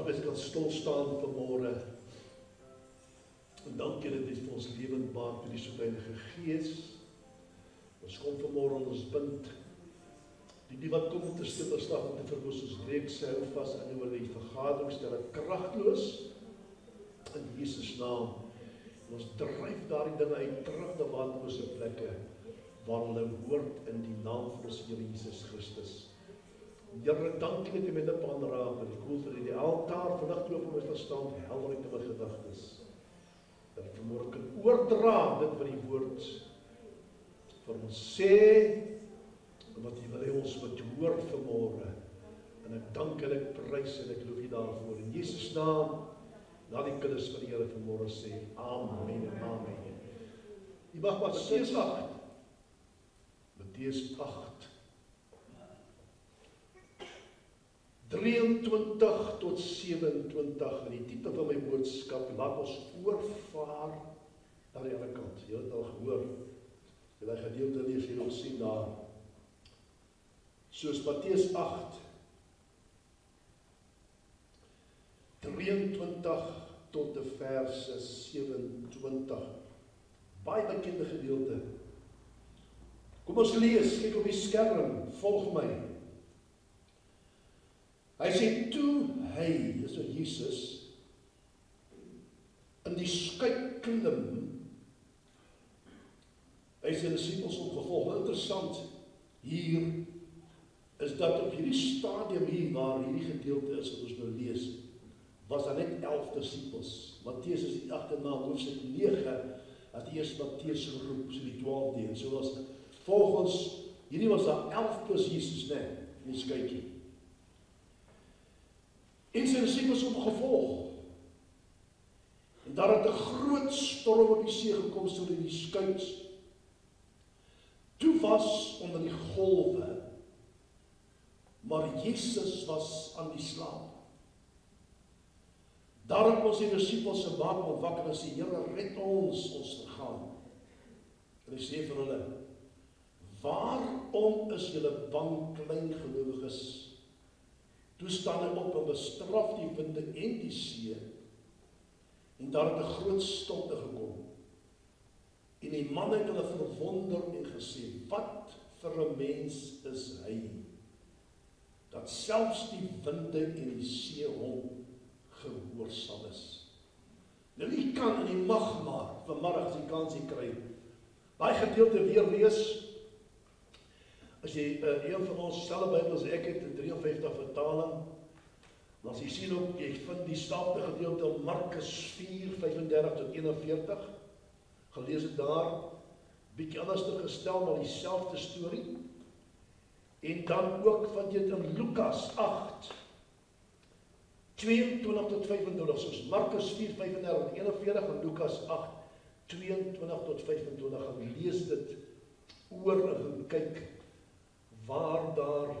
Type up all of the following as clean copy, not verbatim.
wees kan stilstaan vanmôre. En dankie dat U vir ons lewend maak deur die Heilige Gees. Ons kom vanmôre aan ons punt. Die wat kom om te stilstaan en te verwoes ons reeks hou vas aan die vergadering, stel dit kragteloos in Jesus naam. En ons dryf daardie dinge uit terug na waterlose plekke waar hulle hoort in die naam van ons Here Jesus Christus. Here, dankie dat U met 'n pan raak en ek hoor vir die altaar vandag toe op my verstand helderheid in my gedagtes. Dat ek vanmôre kan oordra dit wat die woord vir ons sê en wat U wil hê ons moet hoor vanmôre. En ek dank en ek prys en ek loof U daarvoor in Jesus naam. Laat die kinders van die Here vanmôre sê amen en amen. U mag Matteus 8. Matteus 8. 23 tot 27 in die titel van my boodskap, laat ons oorvaar na die ander kant. Jy het al gehoor, jy het gedeelte lees hier ons sien daar, soos Matteus 8, 23 tot die verse 27, baie bekende gedeelte. Kom ons lees, kyk op die skerm, volg my. Hy sê, toe hy, dis nou Jesus, in die skip klim, hy sy disciples opgevolg. Interessant, hier, is dat op hierdie stadium hier, waar hierdie gedeelte is, wat ons nou lees, was daar net 11 disciples. Matteus is die agternaam, hoofstuk 9, dat die eerste Matteus geroep, so die 12de, en so was, volgens, hierdie was daar 11 plus Jesus, nee, in die skykie. En sy disciples opgevolg. En daar het 'n groot storm op die see gekom, so die skuits. Toe was onder die golwe, maar Jesus was aan die slaap. Daarom was die disciples se maak hom wakker en sê, Here, red ons vergaan. En hy sê vir hulle, waarom is julle bang, klein gelowiges? Toe staan hy op en bestraf die winde en die see, en daar het 'n groot stilte gekom. En die man het hulle verwonder en gesê, wat vir 'n mens is hy, dat selfs die winde en die see hom gehoorsaam is. Nou die kan en die mag maar, vanmiddag as die kans jy kry, daai gedeelte weer lees. As jy een van ons selfe Bybels, ek het in 53 vertaling, en as jy sien ook, jy vind die staande gedeelte Markus 4, 35 tot 41, gelees het daar, bietjie anders gestel, maar dieselfde storie, en dan ook vind jy het in Lukas 8, 22 tot 25, soos Markus 4, 35 tot 41, en Lukas 8, 22 tot 25, en lees dit oor en kyk, waar daar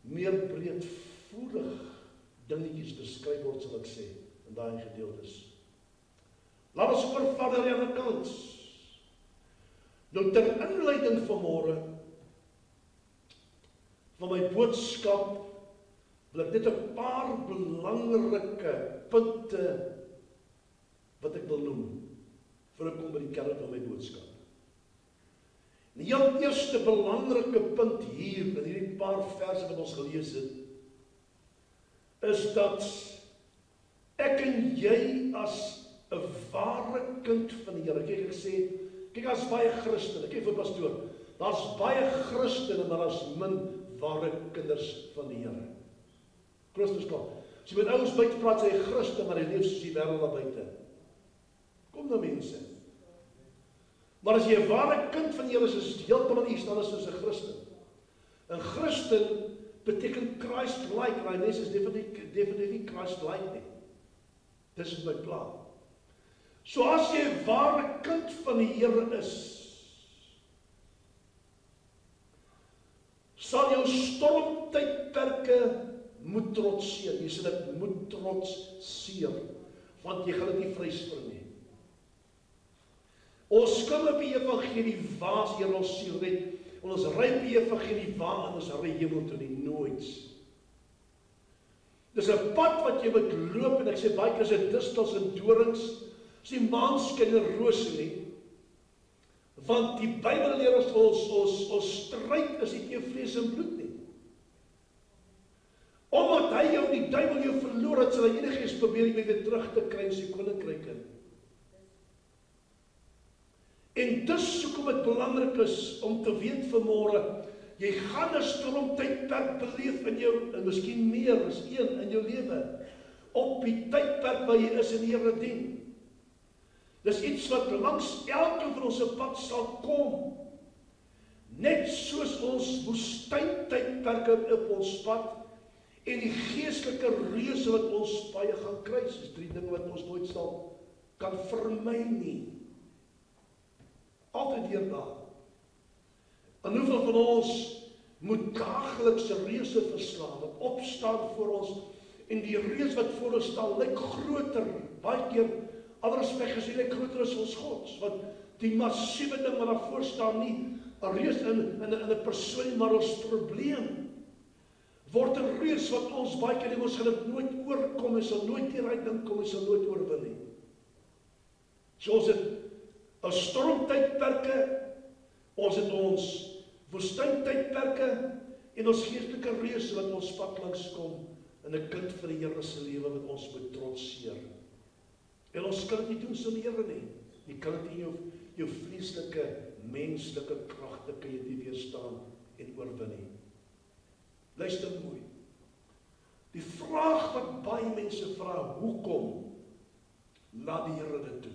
meer breedvoerig dingetjies beskryf word, sal ek sê, in daai gedeeltes. Laat ons oorvat aan die ander kant. Nou ter inleiding vanmôre van my boodskap wil ek net 'n paar belangrike punte wat ek wil noem voor ek kom by die kern van my boodskap. Die heel eerste belangrike punt hier, in hierdie paar verse wat ons gelees het, is dat ek en jy as 'n ware kind van die Here, kyk ek sê, kyk as baie Christene, kyk vir pastoor, daar's baie Christene, maar daar's min ware kinders van die Here. Christus kom. As jy met ouens buite praat, sê hy Christen, maar hy leef soos die wêreld daar buite. Kom nou mense. Maar as jy 'n ware kind van die Here is, is dit heeltemal iets anders as 'n Christen. 'n Christen beteken Christ-like, en hy mens is definitief nie Christ-like nie. Dis my plan. So as jy 'n ware kind van die Here is, sal jou stormtydperke moet trotseer. Jy sal dit moet trotseer, want jy gaan dit nie vryspring nie. Ons kom op die evangelie waar as Here ons siel red, en ons ry op die evangelie waar en ons ry hemel toe nie, nooit. Dis 'n pad wat jy moet loop, en ek sê baie keer is dit distels en dorings, is die maanskyn en rose nie. Want die Bybel leer ons stryd is nie teen vlees en bloed nie. Omdat hy jou, die duiwel jou verloor het, sal hy enigiets probeer om weer terug te kry in sy koninkryk in. En dis hoekom dit belangrik is om te weet vanmôre, jy gaan 'n stormtydperk beleef in jou, en miskien meer as een in jou lewe, op die tydperk waar jy is in die Here dien. Dis iets wat langs elke van ons se pad sal kom. Net soos ons woestyntydperke op ons pad, en die geestelike reuse wat ons baie gaan kruis, is 3 dinge wat ons nooit sal kan vermy nie. Altyd weer daar. En hoeveel van ons moet daaglikse reuse verslaan, wat opstaan voor ons, en die reus wat voor ons staan, lyk groter, baie keer, alle respek gesê, lyk groter as ons God, want die massiewe ding wat daar voor staan, nie 'n reus in 'n persoon, maar ons probleem, word 'n reus wat ons baie keer dink, ons gaan dit nooit oorkom, ons sal nooit hieruit ding kom, ons sal nooit oorwin nie. So ons het 'n stormtydperke, ons het ons woestyntydperke, en ons geestelike reuse wat ons pad langs kom, en 'n kind vir die Here se lewe wat ons moet trotseer. En ons kan dit nie doen sonder die Here nie. Jy kan dit in jou vleeslike, menslike kragte kan jy nie weerstaan en oorwin nie. Luister mooi. Die vraag wat baie mense vra, hoekom laat die Here dit toe?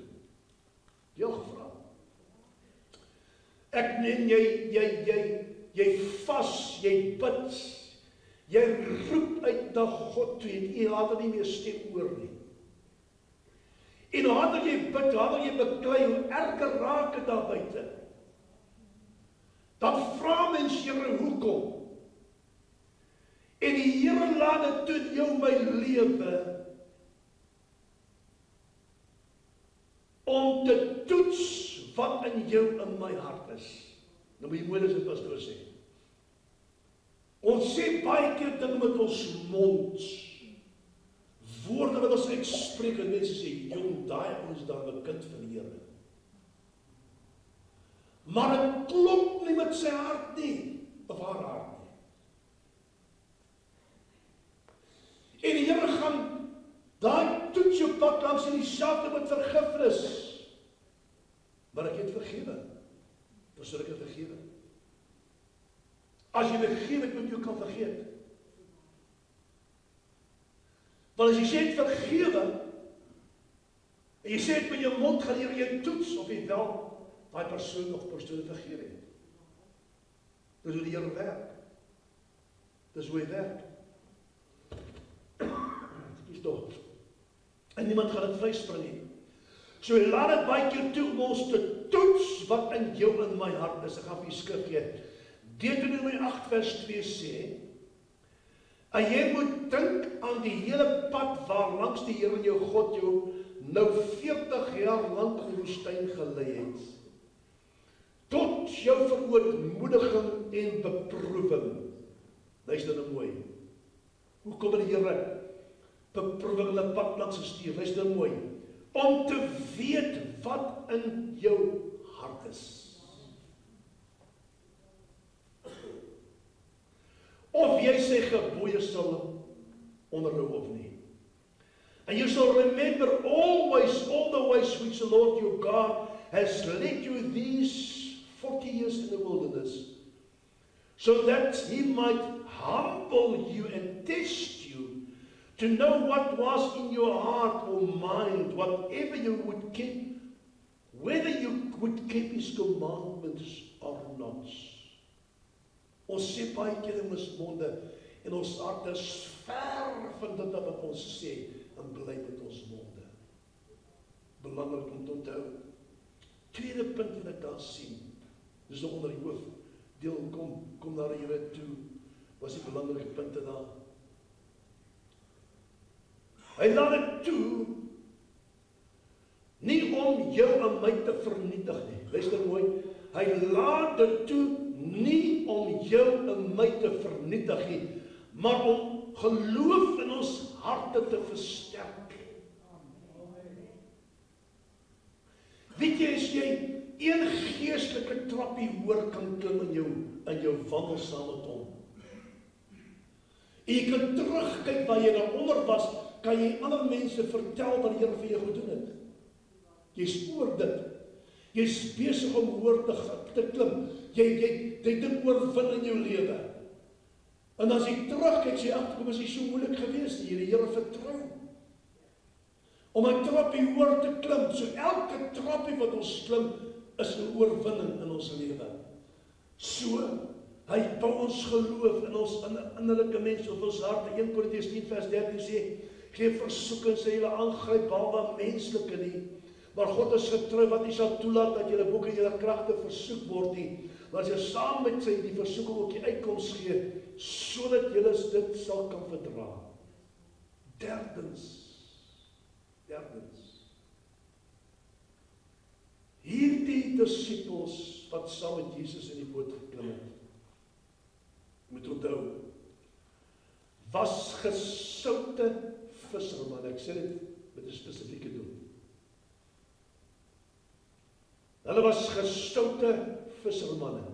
Jou gevra. Ek meen jy vas, jy bid, jy roep uit na God toe, en jy laat nie meer stem hoor nie. En hoe harder jy bid, hoe harder jy beklei, hoe erger raak het daar buite. Dan vra mens, Here, hoekom? En die Here laat dit toe in jou my lewe, om te toets wat in jou in my hart is. Nou moet jy mooi as die pastoor sê. Ons sê baie keer dinge met ons mond, woorde wat ons uitspreek, en mense sê, jong, daai ons daar 'n kind van die Here. Maar dit klop nie met sy hart nie, of haar hart nie. En die Here gaan daai toets jou pad langs, en dieselfde met vergifnis. Maar ek het vergewe. Persoonlike vergewe. As jy vergewe het, moet jy kan vergeet. Want as jy sê het vergewe, en jy sê het met jou mond, gaan jy toets, of jy wel daai persoon of persoon vergewe het. Dis hoe die Here werk. Dis hoe hy werk. Dis toch. En niemand gaan dit vryspring nie. So hy laat dit baie keer toe om ons te toets wat in jou en my hart is. Ek gaan vir die skrif gee. Deuteronomy 8 vers 2 sê, en jy moet dink aan die hele pad waar langs die Here jou God jou nou 40 jaar lank in die woestyn gelei het, tot jou verootmoediging en beproewing. Luister nou mooi. Hoe kom die Here beproewing in 'n pad langs gestuur? Luister nou mooi. Om te weet wat in jou hart is. Of jy sy gebooie sal onderhou of nie. And you shall remember always all the ways which the Lord your God has led you these 40 years in the wilderness, so that he might humble you and test you, to know what was in your heart or mind, whatever you would keep, whether you would keep his commandments or not. Ons sê baie keer in ons monde, en ons harte is ver van dit wat ons sê, en bly met ons monde. Belangrik om te onthou. Tweede punt wat ek daar sien, dis nog onder die hoofdeel, kom na die Here toe, was die belangrike punte daar. Hy laat dit toe, nie om jou en my te vernietig nie. Luister mooi, hy laat dit toe, nie om jou en my te vernietig nie, maar om geloof in ons harte te versterk. Weet jy, as jy een geestelike trappie hoor kan klim in jou wandel saam met hom. En jy kan terugkyk waar jy daaronder was, kan jy ander mense vertel wat die Here vir jou gedoen het. Jy's oor dit. Jy's besig om hoor te klim. Jy dink oorwin in jou lewe. En as jy terugkyk, sê jy, ag, kom, is nie so moeilik gewees nie, die Here vertrou. Om 'n trappie hoor te klim, so elke trappie wat ons klim, is 'n oorwinning in ons lewe. So, hy bou ons geloof in ons innerlike mens of ons harte. 1 Korintiërs 10 vers 13 sê, geen versoeking sal julle aangryp behalwe menslike nie, maar God is getrou wat nie sal toelaat dat julle boeke en julle kragte versoek word nie, maar as jy saam met sy die versoeking ook die uitkoms gee, sodat julle dit sal kan verdra. Derdens, hierdie disippels wat saam met Jesus in die boot geklim het, moet onthou, was gesoute vissermanne. Ek sê dit met 'n spesifieke doel. Hulle was gesoute vissermanne.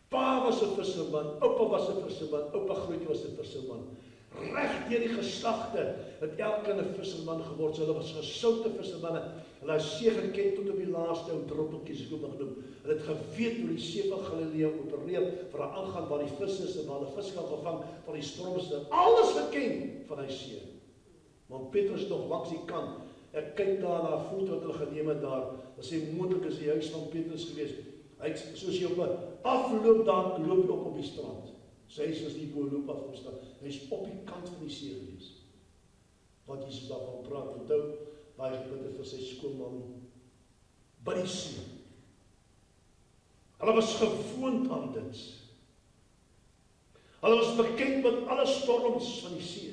Pa was 'n visserman, oupa was 'n visserman, oupa grootjie was 'n visserman. Reg deur die geslagte het elkeen 'n visserman geword. So hulle was gesoute vissermanne. Hulle is see geken tot op die laaste ou druppeltjies, ek het hom genoem. Hulle het geweet hoe die see van Galilea opereer vir 'n aangaan waar die vis is en waar hulle vis kan gevang van die storms. Alles geken van hy see. Maar Petrus nog langs die kant. Ek kyk daar na 'n foto wat hulle geneem het daar. Dat sê moontlik is die huis van Petrus gewees. Hy soos jy op 'n afloop daar loop jy op die strand. Sy huis was nie bo loop af op die strand. Hy's op die kant van die see gewees. Wat Jesus daarvan praat, onthou, baie gebid vir sy skoonma by die see. Hulle was gewoond aan dit. Hulle was bekend met alle storms van die see.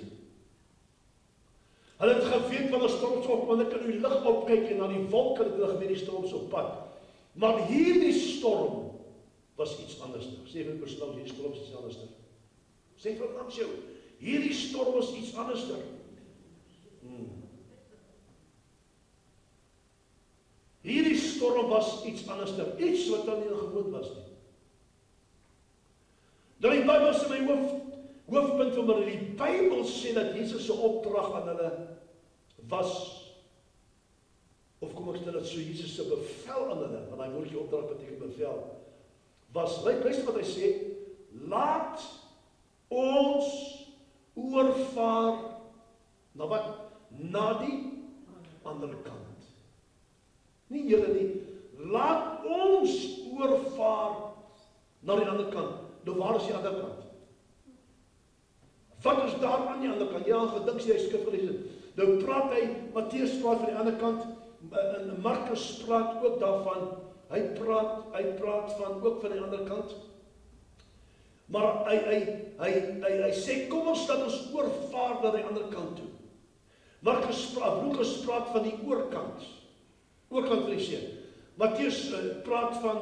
Hulle het geweet van 'n storms op, want hulle kan die lig opkyk en na die wolke het hulle geweet die storms op pad. Maar hierdie storm was iets anders. Sê vir die persoon, hierdie storm is iets anders. Sê vir langs jou, hierdie storm was iets anders. Hierdie storm was iets anders. Iets wat dan nie gewoon was nie. Dan die Bybel sê my hoofpunt van my, die Bybel sê dat Jesus se opdrag aan hulle was, of kom ek stel dat so Jesus se bevel aan hulle, want hy woordjie opdrag beteken bevel, was, luister wat hy sê, laat ons oorvaar na wat? Na die ander kant. Nie julle nie, laat ons oorvaar na die ander kant. Nou waar is die ander kant? Wat is daar aan die ander kant? Ja, gedink sy skrif gelees het. Nou praat hy, Matteus praat van die ander kant, en Markus praat ook daarvan, hy praat ook van die ander kant. Maar hy sê, kom ons dat ons oorvaar na die ander kant toe. Lukas praat van die oorkant van die see. Matteus praat van,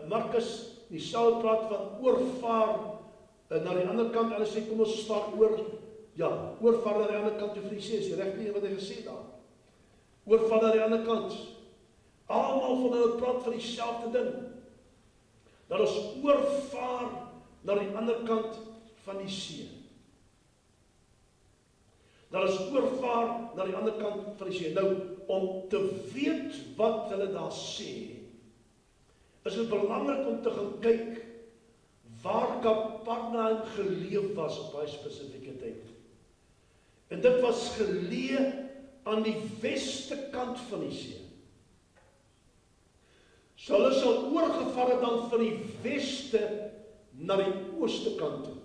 Markus, die Saul praat van oorvaar na die ander kant. Hulle sê, kom ons vaar oorvaar na die ander kant toe vir die see. Is die regte wat hy gesê daar? Oorvaar na die ander kant. Almal van hulle praat van dieselfde ding. Dat ons oorvaar na die ander kant van die see. Dat ons oorvaar na die ander kant van die see. Nou, om te weet wat hulle daar sê, is dit belangrik om te gaan kyk waar Kapernaum geleef was op daai spesifieke tyd. En dit was geleë aan die weste kant van die see. So hulle sal oorgevaar het dan van die weste na die ooste kant toe.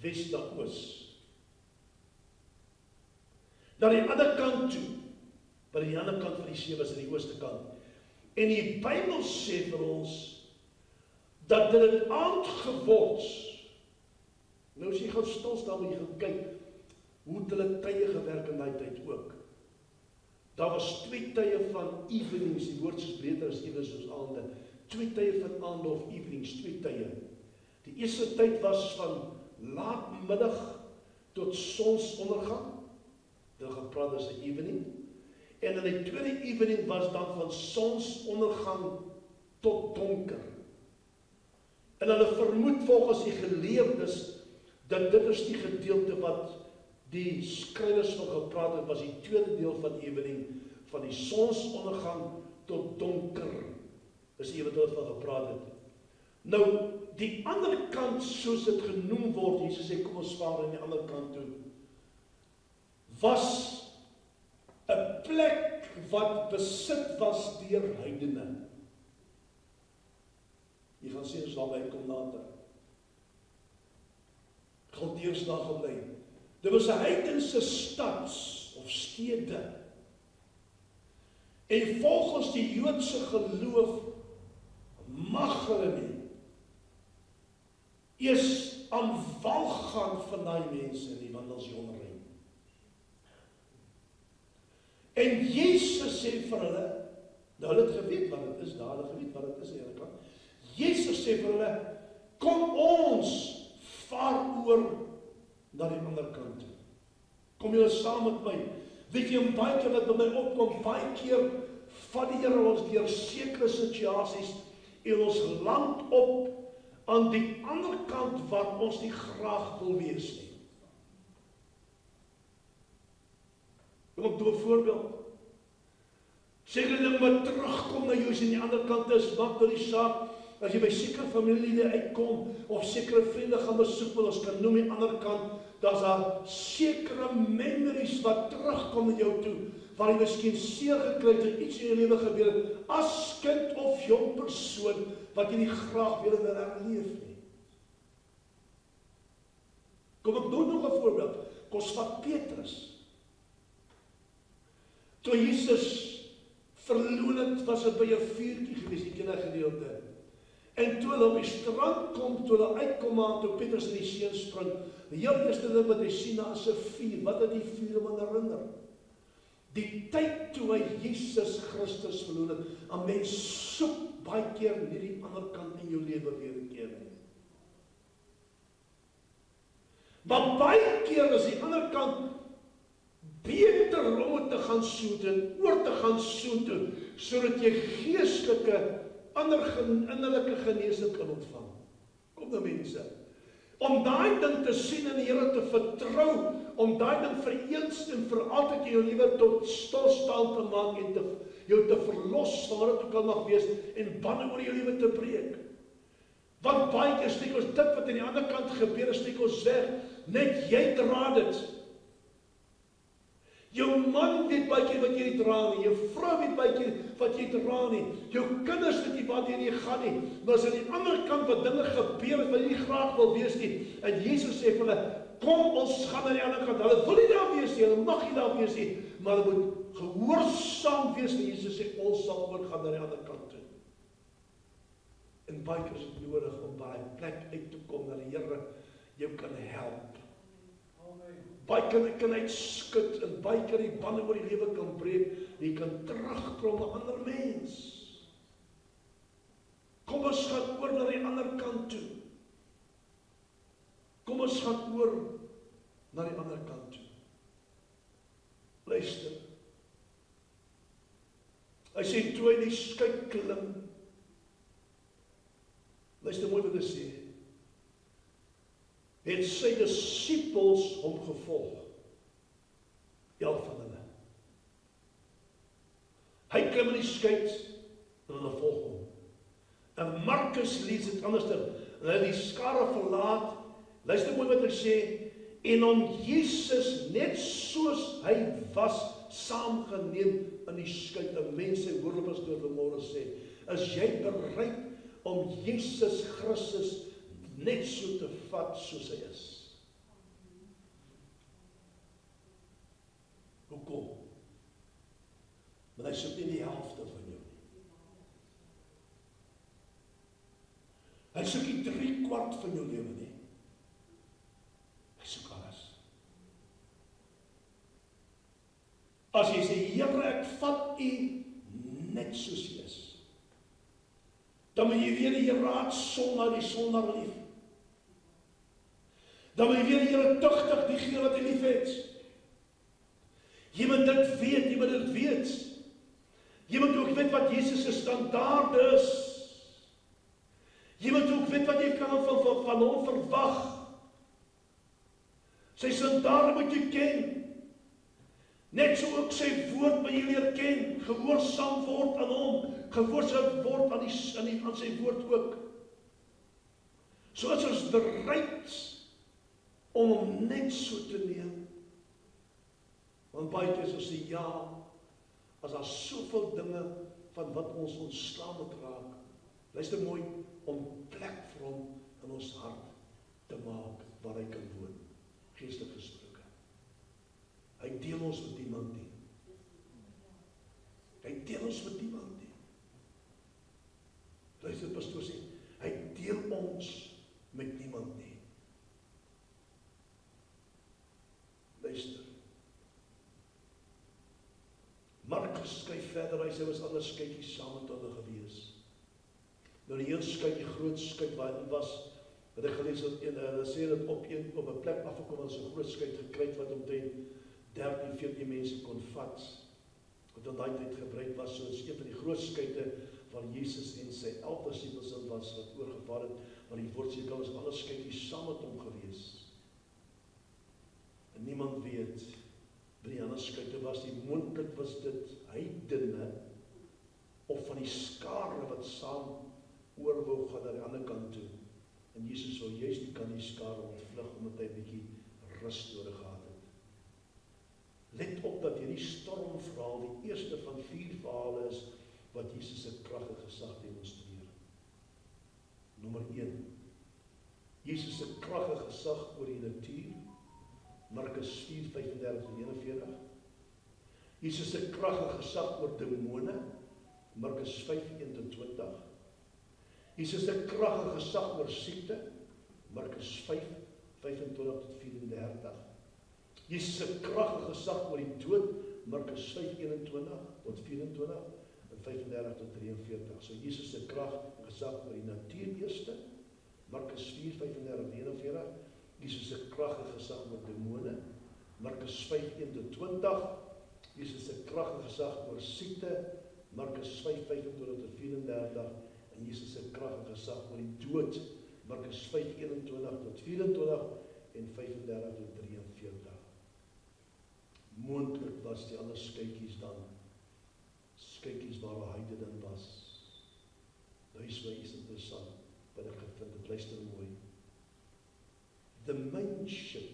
Wes na oos. Na die ander kant toe. By die ander kant van die see was aan die ooste kant. En die Bybel sê vir ons dat dit het aand geword. Nou as jy gaan stil staan en jy gaan kyk hoe het hulle tye gewerk in daai tyd ook. Daar was 2 tye van evenings, die woord is beter as evenings soos aande. 2 tye van aande of evenings, 2 tye. Die eerste tyd was van laatmiddag tot sonsondergang. Dit gepraat is 'n evening. En in die tweede evening was dan van sonsondergang tot donker. En hulle vermoed volgens die geleerdes dat dit is die gedeelte wat die skrywers van gepraat het, was die tweede deel van evening, van die sonsondergang tot donker, is die wat hulle van gepraat het. Nou, die ander kant, soos dit genoem word, Jesus sê, kom ons vaar aan die ander kant toe, was 'n plek wat besit was deur heidene. Jy gaan sien, ons daarby kom later. Galdeërsdag gaan bly. Dit was 'n heidense stad of stede. En volgens die Joodse geloof mag hulle nie eers aan wal gaan van daai mense nie, want ons onrein. En Jesus sê vir hulle, nou hulle het geweet wat dit is, daar hulle geweet wat dit is aan die kant. Jesus sê vir hulle, kom ons vaar oor na die ander kant toe. Kom julle saam met my. Weet jy, baie keer wat by my opkom, baie keer vat die Here ons deur sekere situasies en ons land op aan die ander kant wat ons nie graag wil wees nie. Kom ek doen 'n voorbeeld. Sekere ding wat terugkom na jou is aan die ander kant is, maak nou die saak, as jy by sekere familielede uitkom, of sekere vriende gaan besoek, wat ons kan noem die ander kant, daar's daar sekere memories wat terugkom na jou toe, waar jy miskien seer gekry het, en iets in jou lewe gebeur het, as kind of jong persoon, wat jy nie graag wil herleef nie. Kom ek doen nog 'n voorbeeld. Kom ons vat Petrus. Toe Jesus verloon het, was het by 'n vuurtjie gewees, die kindergedeelte. En toe hulle op die strand kom, toe hulle uitkom aan, toe Petrus in die see spring, die heel eerste ding wat hy sien, daar is 'n vuur. Wat het die vuur hom aan herinner? Die tyd toe hy Jesus Christus verloon het, 'n mens soek baie keer nie die ander kant in jou lewe weer 'n keer nie. Maar baie keer is die ander kant beter om te gaan soontoe, oor te gaan soontoe, sodat jy geestelike, ander innerlike genesing kan ontvang. Kom nou mense. Om daai ding te sien en die Here te vertrou, om daai ding vir eens en vir altyd in jou lewe tot stilstaan te maak en jou te verlos van wat dit ook al mag wees en banne oor jou lewe te breek. Want baie keer steek ons dit wat aan die ander kant gebeur, steek ons weg, net jy dra dit. Jou man weet baie keer wat jy dra nie, jou vrou weet baie keer wat jy dra nie, jou kinders weet nie wat jy gaan nie, maar as aan die ander kant wat dinge gebeur wat jy nie graag wil wees nie, en Jesus sê vir hulle, kom ons gaan na die ander kant, hulle wil nie daar wees nie, hulle mag nie daar wees nie, maar hulle moet gehoorsaam wees, en Jesus sê, ons sal oorgaan na die ander kant toe. En baie keer is dit nodig om by 'n plek uit te kom, dat die Here jou kan help. Baie keer kan uitskud en baie keer die bande oor die lewe kan breek, en jy kan terugkom na 'n ander mens. Kom ons gaan oor na die ander kant toe. Kom ons gaan oor na die ander kant toe. Luister. Hy sê toe hy die skei klim. Luister mooi wat hy sê. Het sy disippels hom gevolg. 11 van hulle. Hy klim in die skei en hulle volg hom. En Markus lees dit anders dan. Hulle die skare verlaat. Luister mooi wat hy sê. En om Jesus net soos hy was saamgeneem in die skei. En mense hoor op as door vanmôre sê, is jy bereid om Jesus Christus net so te vat soos hy is? Hoekom? Want hy soek nie die helfte van jou nie. Hy soek nie 3/4 van jou lewe nie. Hy soek alles. As jy sê, Here, ek vat u net soos jy is, dan moet jy weer die raad sondaar lief. Dan moet jy weer die Here tugtig, die gee wat hy lief het. Jy moet dit weet, jy moet dit weet. Jy moet ook weet wat Jesus se standaard is. Jy moet ook weet wat jy kan van hom verwag. Sy standaarde moet jy ken. Net so ook sy woord moet jy leer ken. Gehoorsaam word aan hom. Gehoorsaam word aan sy woord ook. So is ons bereid om hom net so te neem. Want baie keer as ons sê ja, as daar soveel dinge van wat ons ontslaan moet raak, luister mooi, om plek vir hom in ons hart te maak waar hy kan woon, geestelik gesproke. Hy deel ons met niemand nie. Hy deel ons met niemand nie. Luister, pastoor sê, hy deel ons met niemand nie. Luister. Markus skryf verder, hy sê, was alle skytjies saam met hulle gewees. Nou die heel skytjie, groot skyt waar hy was, wat ek gelees het, hulle sê dat op 'n plek afgekom, as 'n groot skyt gekry wat omtrent 13, 14 mense kon vat, wat in daai tyd gebruik was, soos een van die groot skyte waar Jesus en sy 11 disippels in was, wat oorgevaar het, maar die woord sê, daar was alle skytjies saam met hom gewees. En niemand weet, by die ander skyte was die moontlik was dit heidene, of van die skare wat saam oorwou gaan na die ander kant toe. En Jesus wou juist die kan die skare ontvlug, omdat hy 'n bietjie rus nodig gehad het. Let op dat hierdie stormverhaal die eerste van 4 verhale is, wat Jesus se krag en gesag demonstreer. Nommer 1. Jesus se krag en gesag oor die natuur, Markus 4, 35 en 41. Jesus se krag en gesag oor demone, Markus 5, 21. Jesus se krag en gesag oor siekte, Markus 5, 25 tot 34. Jesus se krag en gesag oor die dood, Markus 5, 21 tot 24 en 35 tot 43. So Jesus se krag en gesag oor die natuur eerste, Markus 4, 35 en 41. Jesus se krag en gesag oor demone, Markus 5, 1 tot 20. Jesus se krag en gesag oor siekte, Markus 5, 25 tot 34. En Jesus se krag en gesag oor die dood, Markus 5, 21 tot 24 en 35 tot 43. Moontlik was die ander skytjies dan, skytjies waar hy dit dan was. Nou is my iets interessant, wat ek gevind het, luister mooi. The main ship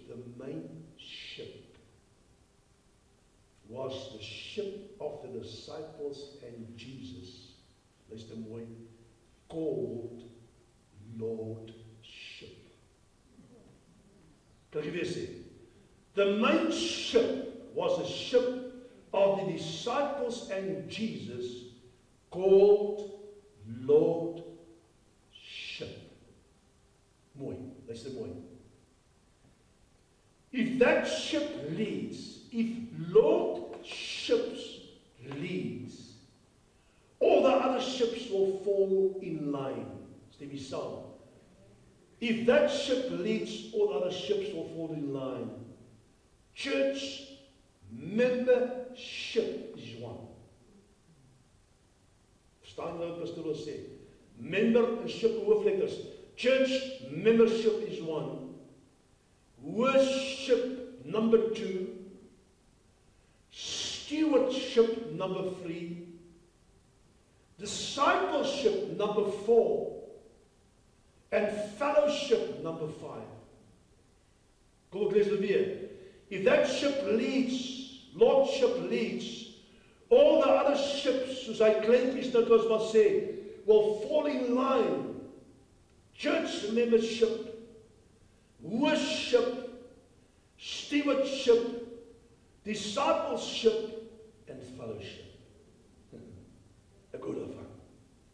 was the ship of the disciples and Jesus. Luister mooi, called Lordship. Kan jy weer sê? The main ship was a ship of the disciples and Jesus called Lordship. Mooi, luister mooi. If that ship leads, if Lordship leads, all the other ships will fall in line. Stem jy saam? If that ship leads, all other ships will fall in line. Church membership is one. Verstaan jy wat pastoor sê? Membership hoofletters. Church membership is one. Worship number 2. Stewardship number 3. Discipleship number 4. And fellowship number 5. Kom ek lees dit weer. If that ship leads, Lordship leads, all the other ships, soos hy kleintjies dit ons wat sê, will fall in line. Church membership, worship, stewardship, discipleship, and fellowship. Ek hou daarvan.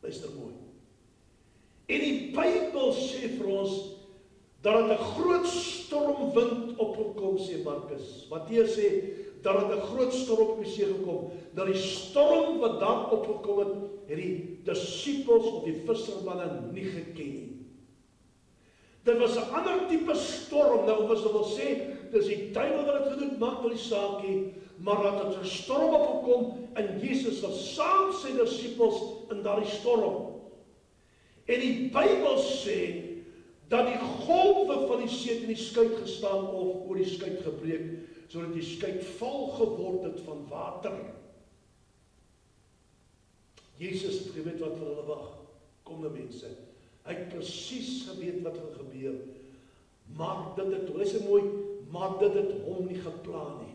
Luister mooi. En die Bybel sê vir ons dat het 'n groot stormwind opgekom, sê Markus. Matteus sê dat het 'n groot storm op die see gekom. Dat die storm wat daar opgekom het die disippels of die vissermanne nie geken nie. Dit was 'n ander tipe storm. Nou was dit wil sê, dis die duiwel wat dit gedoen, maak wel die saak nie, maar dat het 'n storm opgekom en Jesus was saam sy disippels in daardie storm. En die Bybel sê dat die golwe van die see in die skuit gestaan of oor die skuit gebreek, sodat die skuit vol geword het van water. Jesus het geweet wat vir hulle wag. Kom nou mense, hy het presies geweet wat gaan gebeur, maar dit het, luister mooi, maar dit het hom nie geplan nie.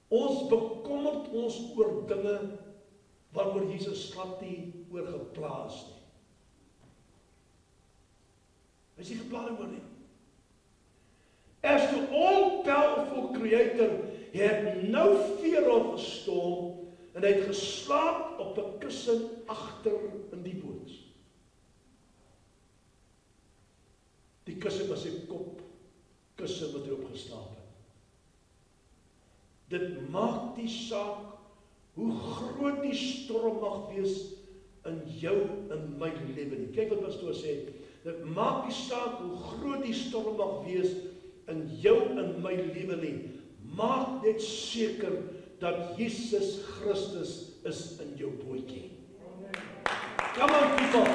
Ons bekommerd ons oor dinge waaroor Jesus glad nie oor geplaas nie. Hy is nie geplan oor nie. As the all-powerful creator had no fear of a storm, en hy het geslaap op 'n kussen agter in die boot. Die kussen was sy kop, kussen wat hy opgeslaap het. Dit maak nie saak hoe groot die storm mag wees in jou en my lewe nie. Kyk wat pastoor sê, dit maak nie saak hoe groot die storm mag wees in jou en my lewe nie. Maak net seker dat Jesus Christus is in jou bootjie. Come on people.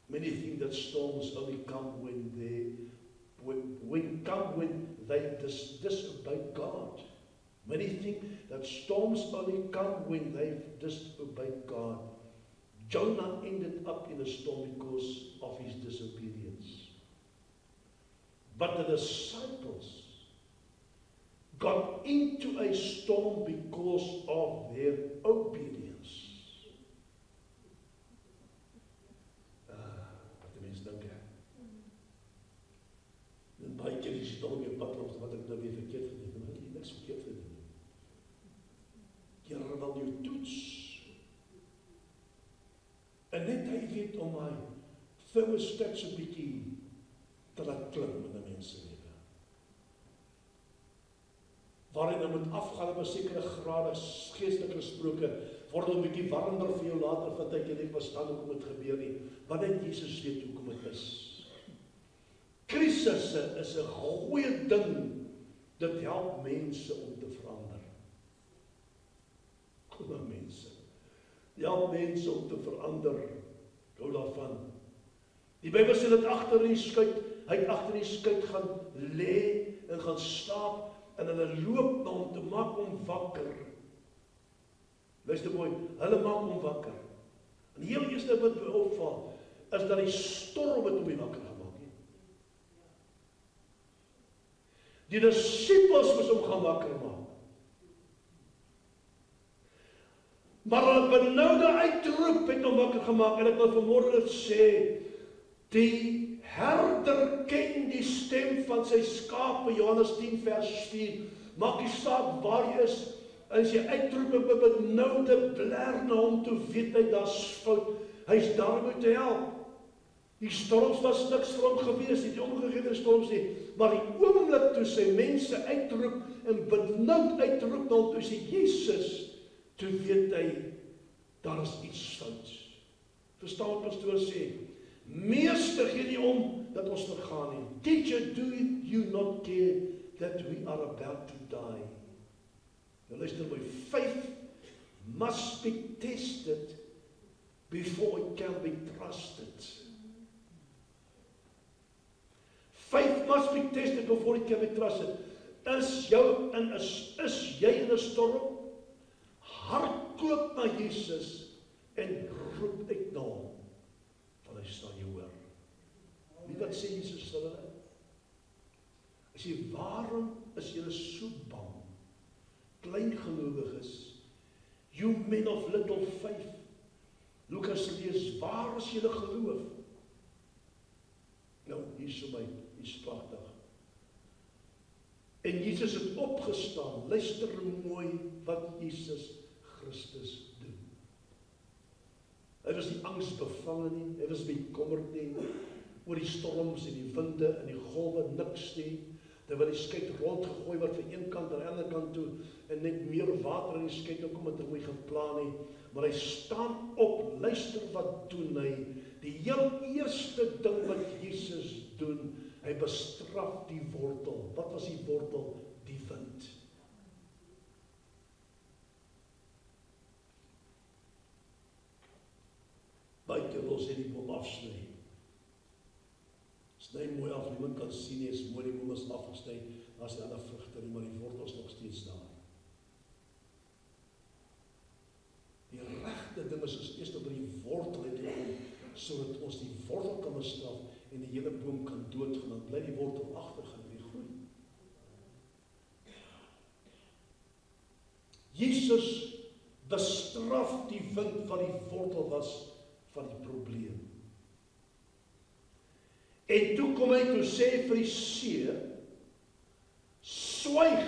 Many think that storms only come when they disobey God. Many think that storms only come when they've disobeyed God. Jonah ended up in a storm because of his disobedience. But the disciples got into a storm because of their obedience. Wat die mense dink, en baie keer is dit dan weer pad op wat ek nou weer verkeerd gedoen, maar ek het niks verkeerd gedoen. Here wil jou toets. En net hy weet om my thermostat so bietjie te laat klim in 'n mens se lewe. Waar hy nou moet afgaan op 'n sekere grade geestelik gesproke, word dit 'n bietjie warmer vir jou later, want ek nie verstaan hoekom dit gebeur nie. Want net Jesus weet hoekom dit is. Krisisse is 'n goeie ding. Dit help mense om te verander. Kom aan mense. Help mense om te verander. Hou daarvan. Die Bybel sê dat agter die skuit, hy het agter die skuit gaan lê en gaan slaap en hulle loop na hom te maak hom wakker. Luister mooi, hulle maak hom wakker. En die heel eerste wat my opval is dat die storm het hom nie wakker gemaak nie. Die disippels moes hom gaan wakker maak. Maar hulle benoude uitroep het hom wakker gemaak, en ek wil vanmôre dit sê, die herder ken die stem van sy skape, Johannes 10 vers 4, maak nie saak waar jy is, as jy uitroep en benoude bler na hom toe, weet hy, daar's fout, hy is daar om te help. Die storms was niks vir hom gewees, die ongegewe storms nie, maar die oomblik toe sy mense uitroep en benoud uitroep na hom toe sê Jesus, toe weet hy, daar is iets fout. Verstaan wat pastoor sê? Meester gee nie om dat ons vergaan nie. Teacher, do you not care that we are about to die? Nou luister my, faith must be tested before it can be trusted. Faith must be tested before it can be trusted. Is jy in 'n storm? Hardloop na Jesus en roep uit na hom, want hy sal jou hoor. Wie wat sê Jesus vir hulle? Hy sê, waarom is julle so bang, klein gelowiges, you men of little faith? Lukas lees, waar is julle geloof? Nou, hier is my, hier is pragtig. En Jesus het opgestaan, luister mooi wat Jesus Christus doen. Hy was nie angsbevange nie, hy was nie bekommerd nie, oor die storms en die winde en die golwe niks nie. terwyl die skei rondgegooi word van een kant na die ander kant toe, en net meer water in die skei toe kom, het hy mooi geplan nie, maar hy staan op, luister wat doen hy, die heel eerste ding wat Jesus doen, hy bestraf die wortel. Wat was die wortel? Die wind. Baie keer wil sê die boom afsny. Sny mooi af, niemand kan sien nie, is mooi, die boom is afgesny, as die ander vrugte nie, maar die wortel is nog steeds daar. Die regte ding is ons eerst by die wortel het gekom, sodat ons die wortel kan bestraf en die hele boom kan doodgaan, dan bly die wortel agtergaan en groei. Jesus bestraf die wind wat die wortel was van die probleem. En toe kom hy toe sê vir die see, swyg,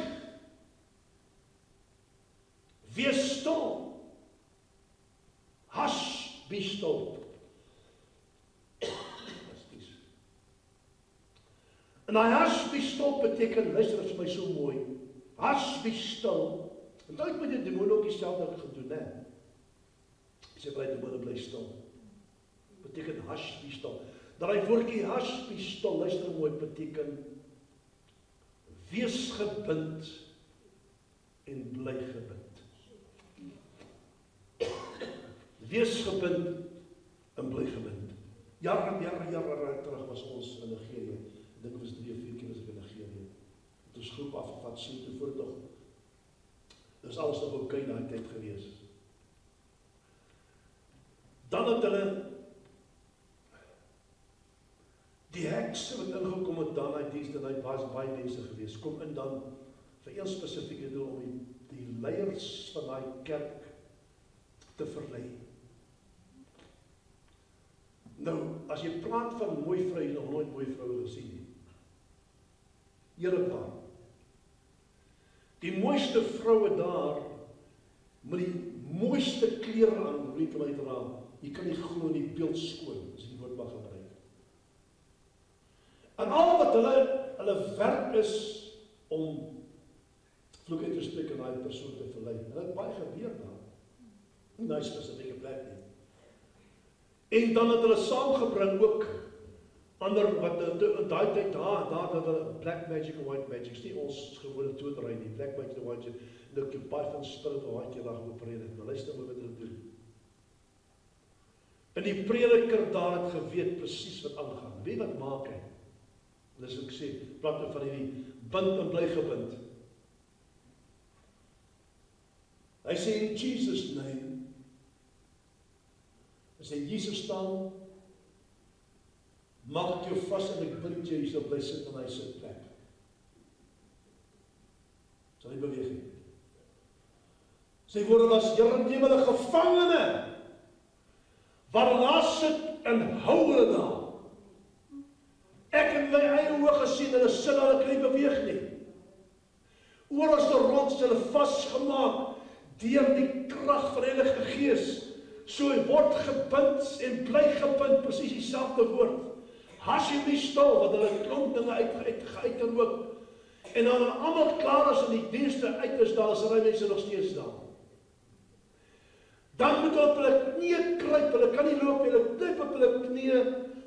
wees stil, hush, be still. En hy hush, be still beteken, luister vir my so mooi, hush, be still, en toe het met die demoon ook dieselfde gedoen, hè? Ek sê, bly demoon, bly stil. Beteken hush, be still. Daai woordjie hush, be still, luister mooi, beteken wees gebind en bly gebind. Wees gebind en bly gebind. Jare terug was ons in Nigerië. Ek dink ons 3 of 4 keer was ek in Nigerië. Het ons groep afgevat, so toe voor toch. Dis alles nog oké daai tyd gewees. Dan het hulle die hekse wat ingekom het dan uit dienst, en hy was baie mense gewees, kom in dan vir een spesifieke doel om die leiers van die kerk te verlei. Nou, as jy praat van mooi vrou, jy nog nooit mooi vrou gesien nie. Eerlikwaar. Die mooiste vroue daar, met die mooiste klere aan, hoe kan my dra, jy kan nie glo in die beeld skoon, as jy die woord mag gebruik. En al wat hulle werk is om vloek uit te spreek en die persoon te verlei. En dit baie gebeur daar. Nie die spesifieke plek nie. En dan het hulle saamgebring ook ander wat in daai tyd daar dat hulle black magic en white magic, nie ons gewone toterij nie, black magic en white magic, en ek Python spirit of white dag geopereer het, maar luister wat hulle doen. En die prediker daar het geweet presies wat aangaan. Weet wat maak hy? Dus ek sê, praat van die bind en bly gebind. Hy sê in Jesus name, hy sê Jesus staan, maak jou vast en ek bind jy sal bly sit in hy sitplek. Sal nie beweeg nie. Sy woorde was, Here, neem hulle gevangene, waar daar sit en hou hulle daar. Ek het my eie oë gesien, hulle sit daar, hulle kan nie beweeg nie. Oor as die rots hulle vastgemaak, deur die krag van die Heilige Gees, so hy word gebind en bly gebind, presies dieselfde woord. Hush be still, wat hulle klomp dinge uitgeroep, en dan almal klaar is in die dienste uit is daar, is die mense nog steeds daar. Dan moet hulle op hulle knieë kruip, hulle kan nie loop, hulle kruip op hulle knieë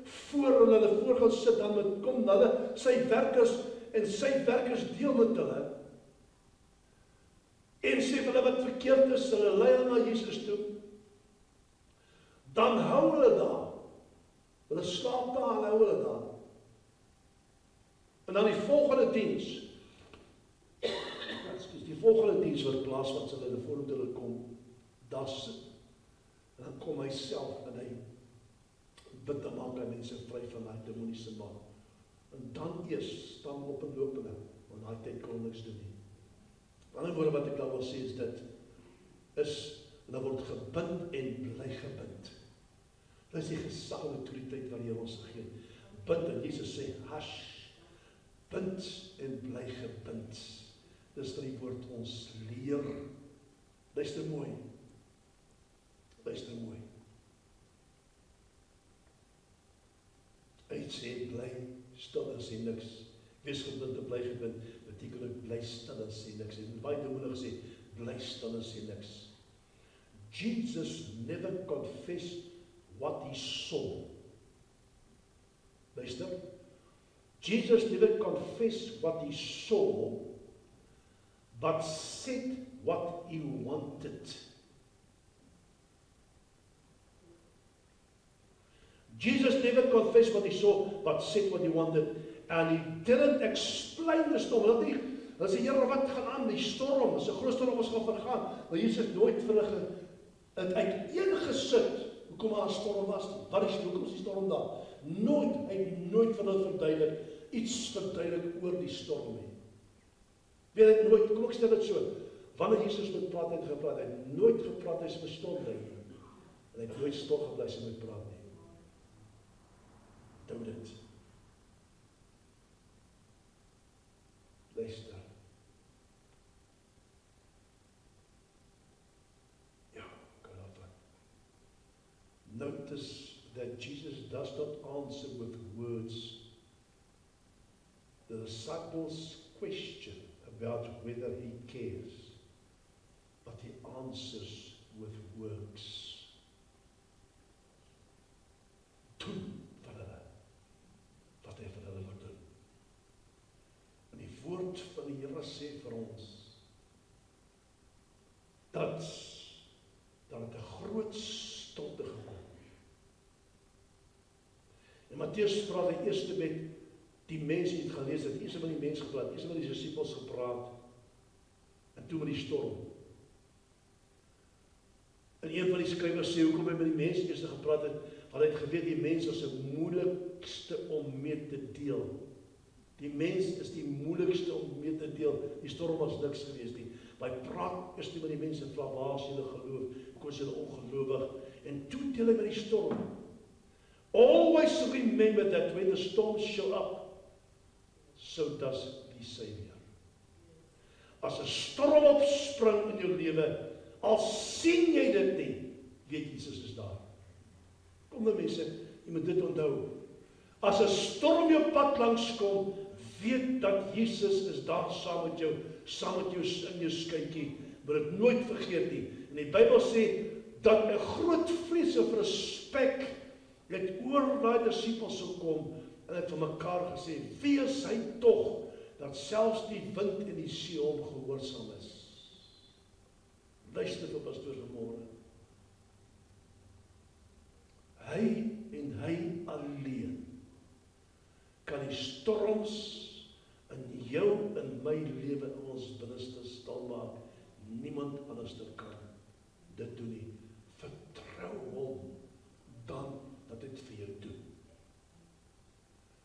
voor en hulle voor gaan sit, dan moet kom hulle, sy werkers en sy werkers deel met hulle, en sê vir hulle wat verkeerd is, hulle lei hulle na Jesus toe, dan hou hulle daar, hulle slaap daar, hulle hou hulle daar, en dan die volgende diens, die volgende diens wat plaas wat sy hulle voor hulle kom, daar sit, en dan kom hy self en hy bid en maak hy mense vry van die demoniese man. En dan eers staan op en loop hulle, want daai tyd kon niks doen nie. Ander woorde wat ek dan wil sê is dit, hulle word gebind en bly gebind. Dit is die gesag en autoriteit wat die Here ons gegee. Bind en Jesus sê, hush, bind en bly gebind. Dis wat die woord ons leer. Luister mooi. Luister mooi. Hy sê, bly stil en sê niks. Wees geblind en bly geblind, beteken ook bly stil en sê niks. En baie dominee gesê, bly stil en sê niks. Jesus never confessed what he saw. Luister. Jesus never confessed what he saw, but said what he wanted. Jesus never confessed what he saw, but said what he wanted. And he didn't explain the storm. Hulle sê, Here, wat gaan aan? Die storm, is 'n groot storm, ons gaan vergaan. Maar Jesus nooit vir hulle uiteengesit hoekom daar 'n storm was. Wat is hoekom is die storm daar? Nooit, hy het nooit vir hulle verduidelik, iets verduidelik oor die storm nie. Weet hy nooit, kom ek stel dit so, wanneer Jesus met praat, hy het gepraat, hy het nooit gepraat, hy is verstom bly. En hy het nooit stil gebly as hy met praat nie. Onthou dit. Luister. Ja, kan afvat. Notice that Jesus does not answer with words the disciples' question about whether he cares, but he answers with works. Doen vir hulle wat hy vir hulle wil doen. En die woord van die Here sê vir ons dat het 'n groot stilte gekom. En Matteus praat hy eerste met die mense het gelees, het eers met die mense gepraat, eers met die disippels gepraat, en toe met die storm. En een van die skrywers sê, hoekom hy met die mense eers gepraat het, want hy het geweet, die mens is die moeilikste om mee te deel. Die mens is die moeilikste om mee te deel. Die storm was niks gewees nie. Maar hy praat eers met die mense, en vraag, waar is julle geloof? Hoekom is julle ongelowig? En toe deel hy met die storm. Always remember that when the storms show up, so does the Savior. As 'n storm opspring in jou lewe, al sien jy dit nie, weet Jesus is daar. Kom nou mense, jy moet dit onthou. As 'n storm jou pad langs kom, weet dat Jesus is daar saam met jou in jou skuitjie. Moet dit nooit vergeet nie. En die Bybel sê dat 'n groot vrees of respek het oor daai disippels gekom en het vir mekaar gesê, wie is hy tog, dat selfs die wind en die see hom gehoorsaam is. Luister vir pastoor vanmôre. Hy en hy alleen kan die storms in jou en my lewe in ons binneste stil maak. Niemand anders kan dit doen nie. Vertrou hom dan dat dit vir jou doen.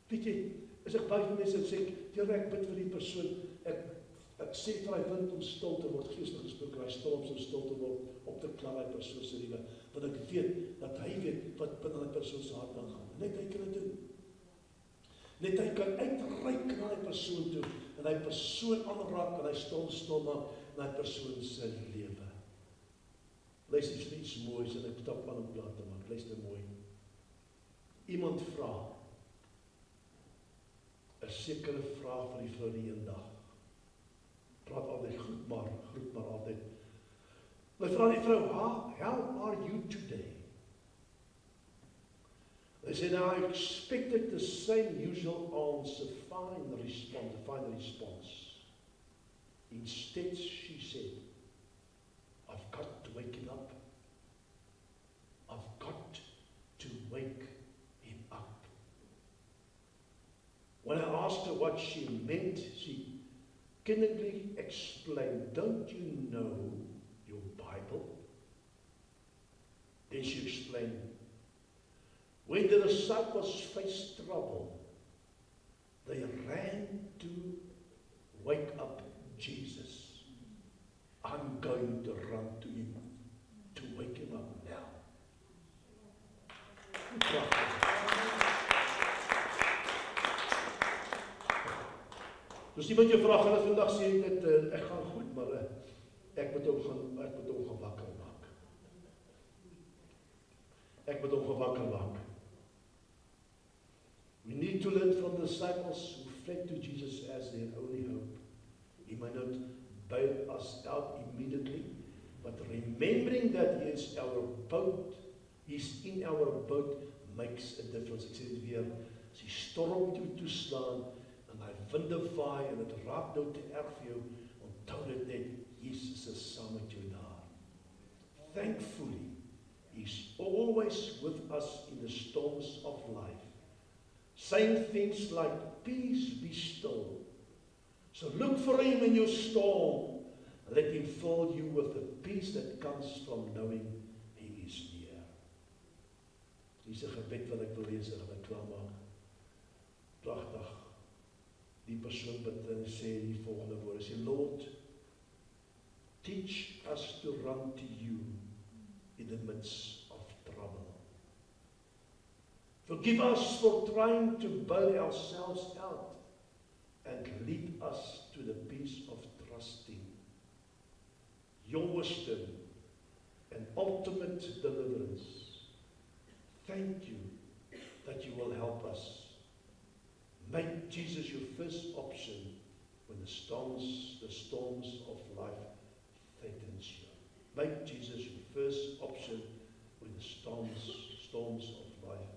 Weet jy, as ek baie van mense sê, Here, ek bid vir die persoon, ek sê vir hy wind om stil te word, geestelik gesproke, hy storms om stil te word, op te kla hy persoon se lewe, want ek weet, dat hy weet, wat binne die persoon se hart aangaan. Net hy kan dit doen. Net hy kan uitreik na die persoon toe, en hy persoon aanraak, en hy stil maak, na die persoon se lewe. Luister vir iets moois, en ek stap aan om klaar te maak, luister mooi. Iemand vra 'n sekere vraag vir die vrou die een dag. Praat altyd groet maar altyd. Hy vra die vrou, how are you today? Hy sê, I expected the same usual answer, fine response. Instead, she said, I've got to wake him up. I've got to wake him up. When I asked her what she meant, she kindly explained, don't you know your Bible? Then she explained, when the disciples faced trouble, they ran to wake up Jesus. I'm going to run to him, to wake him up now. Dus iemand jou vraag, hulle vandag sê dit, ek gaan goed, maar ek moet hom gaan wakker maak. Ek moet hom gaan wakker maak. We need to learn from the disciples who fled to Jesus as their only hope. He might not bail us out immediately, but remembering that He is our boat, He's in our boat, makes a difference. Ek sê dit weer, as die storm toeslaan, en hy winde vaai, en het raak nou te erg vir jou, onthou dit net, Jesus is saam met jou daar. Thankfully, He's always with us in the storms of life, saying things like, peace, be still. So look for Him in your storm. Let Him fill you with the peace that comes from knowing He is near. Dis 'n gebed wat ek wil lees en ek klaarmaak. Pragtig. Die persoon bid en sê die volgende woorde. Sê, Lord, teach us to run to You in the midst of trouble. Forgive us for trying to bail ourselves out and lead us to the peace of trusting Your wisdom and ultimate deliverance. Thank You that You will help us. Make Jesus your first option when the storms of life threatens you. Make Jesus your first option when the storms of life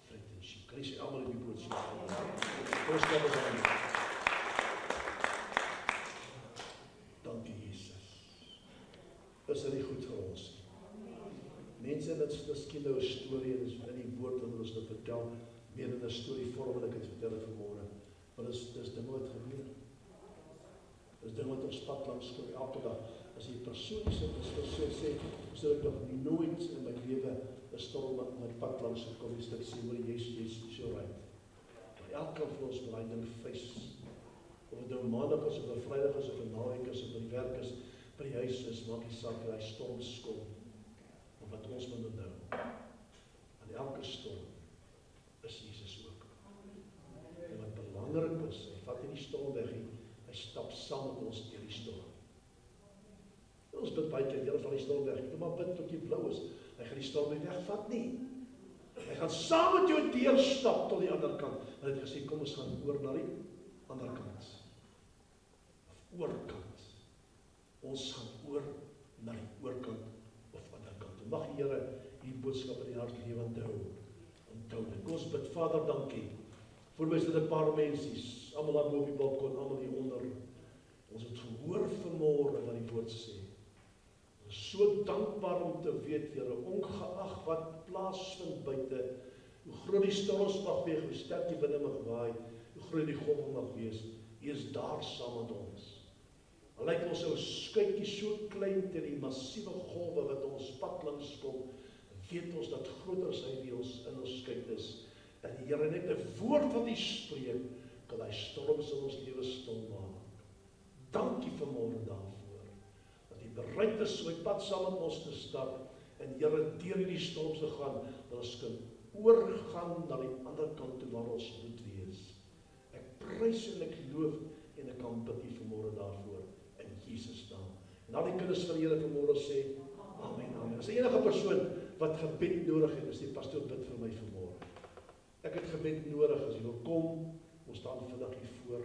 threatens you. Kan jy sê almal in die boodskap? Dankie Jesus. Is dit goed vir ons? Mense, dit is miskien nou 'n storie en in die woord wat ons dit vertel, meer in 'n storie vorm wat ek het vertel het vanmôre. Maar dis dinge wat gebeur. Dis dinge wat ons pad langs kom elke dag. As jy persoon sit, sê, so ek nog nooit in my lewe 'n storm wat my pad langs gekom het, ek sê, maar Jesus, is all right. Elke van ons braai ding face. Of dit nou maandag is, of Vrydag is, of 'n naweek is, of by die werk is, by die huis is, maak nie saak dat hy storms kom. Of wat ons moet onthou. Aan elke storm is Jesus ook. En wat belangrik is, hy vat nie die storm weg nie, hy stap saam met ons deur die storm. Ons bid baie keer, Here, vat die storm weg. Jy maar bid tot jy blou is. Hy gaan die storm nie wegvat nie. Hy gaan saam met jou deurstap tot die ander kant. Hy het gesê, kom ons gaan oor na die ander kant. Of oorkant. Ons gaan oor na die oorkant of ander kant. En mag die Here die boodskap in die hart lewend hou. Onthou dit. Ons bid, Vader, dankie. Voor my is dit 'n paar mensies, almal daar bo op die balkon, almal hier onder. Ons het gehoor vanmôre wat die woord sê. Ons is so dankbaar om te weet, Here, ongeag wat plaasvind buite, hoe groot die storms mag wees, hoe sterk die winde mag waai, hoe groot die golwe mag wees, U is daar saam met ons. Al lyk ons ou skuitjie so klein teen die massiewe golwe wat ons pad langs kom, weet ons dat groter is hy wie ons in ons skuit is. En die Here net 'n woord wat U spreek, kan hy storms in ons lewe stil maak. Dankie vanmôre daarvoor, dat U bereid is om die pad saam met ons te stap, en Here, deur hierdie storms te gaan, dat ons kan oorgaan na die ander kant toe waar ons moet wees. Ek prys en ek loof en ek kan bid U vanmôre daarvoor, in Jesus naam. En al die kinders van die Here vanmôre sê, amen, amen. As enige persoon wat gebed nodig het, is die pastoor bid vir my vanmôre. Ek het gebed nodig, as jy wil kom, ons staan vandag hier voor.